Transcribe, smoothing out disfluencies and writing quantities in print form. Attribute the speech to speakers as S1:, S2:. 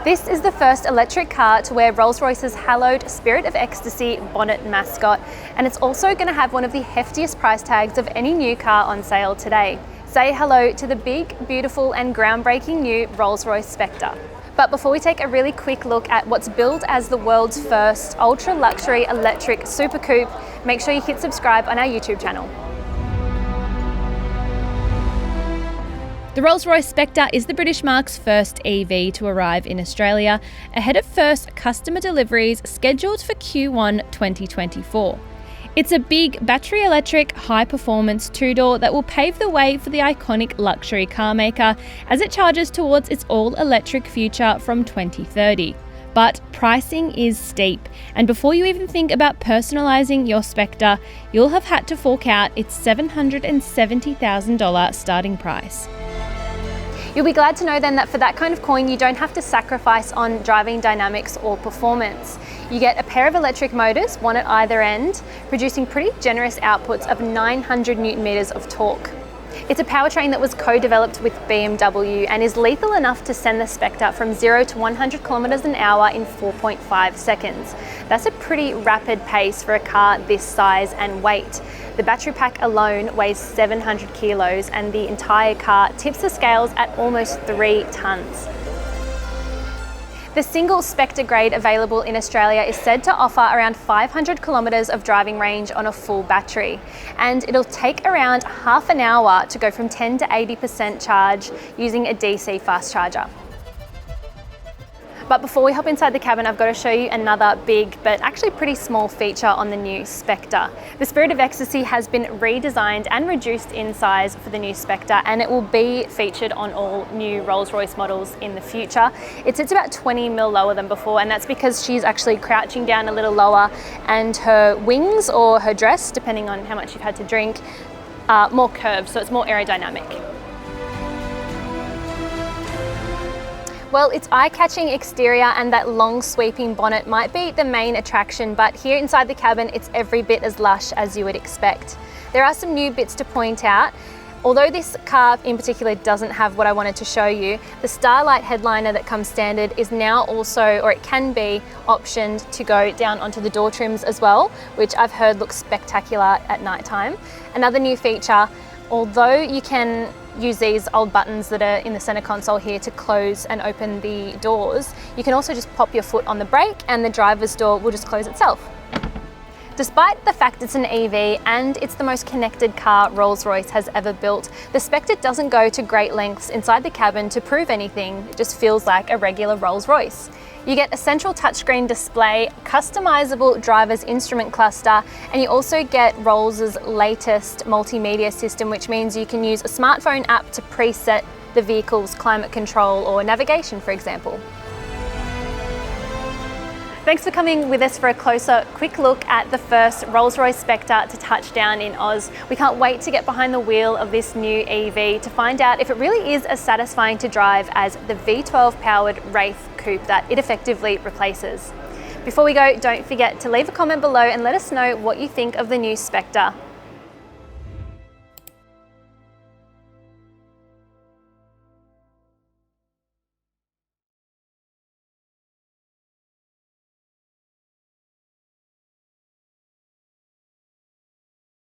S1: This is the first electric car to wear Rolls-Royce's hallowed Spirit of Ecstasy bonnet mascot, and it's also going to have one of the heftiest price tags of any new car on sale today. Say hello to the big, beautiful and groundbreaking new Rolls-Royce Spectre. But before we take a really quick look at what's billed as the world's first ultra-luxury electric super coupe, make sure you hit subscribe on our YouTube channel. The Rolls-Royce Spectre is the British marque's first EV to arrive in Australia, ahead of first customer deliveries scheduled for Q1 2024. It's a big battery electric high-performance two-door that will pave the way for the iconic luxury car maker as it charges towards its all-electric future from 2030. But pricing is steep, and before you even think about personalising your Spectre, you'll have had to fork out its $770,000 starting price. You'll be glad to know then that for that kind of coin, you don't have to sacrifice on driving dynamics or performance. You get a pair of electric motors, one at either end, producing pretty generous outputs of 900 Newton meters of torque. It's a powertrain that was co-developed with BMW and is lethal enough to send the Spectre from 0 to 100 kilometers an hour in 4.5 seconds. That's a pretty rapid pace for a car this size and weight. The battery pack alone weighs 700 kilos and the entire car tips the scales at almost 3 tons. The single Spectre grade available in Australia is said to offer around 500 kilometres of driving range on a full battery, and it'll take around half an hour to go from 10 to 80% charge using a DC fast charger. But before we hop inside the cabin, I've got to show you another big but actually pretty small feature on the new Spectre. The Spirit of Ecstasy has been redesigned and reduced in size for the new Spectre, and it will be featured on all new Rolls-Royce models in the future. It sits about 20 mil lower than before, and that's because she's actually crouching down a little lower, and her wings or her dress, depending on how much you've had to drink, are more curved, so it's more aerodynamic. Well, its eye-catching exterior and that long sweeping bonnet might be the main attraction, but here inside the cabin, it's every bit as lush as you would expect. There are some new bits to point out. Although this car in particular doesn't have what I wanted to show you, the Starlight headliner that comes standard is now also, or it can be, optioned to go down onto the door trims as well, which I've heard looks spectacular at night time. Another new feature, although you can use these old buttons that are in the center console here to close and open the doors, you can also just pop your foot on the brake and the driver's door will just close itself. Despite the fact it's an EV and it's the most connected car Rolls-Royce has ever built, the Spectre doesn't go to great lengths inside the cabin to prove anything. It just feels like a regular Rolls-Royce. You get a central touchscreen display, customizable driver's instrument cluster, and you also get Rolls' latest multimedia system, which means you can use a smartphone app to preset the vehicle's climate control or navigation, for example. Thanks for coming with us for a closer, quick look at the first Rolls-Royce Spectre to touch down in Oz. We can't wait to get behind the wheel of this new EV to find out if it really is as satisfying to drive as the V12 powered Wraith coupe that it effectively replaces. Before we go, don't forget to leave a comment below and let us know what you think of the new Spectre.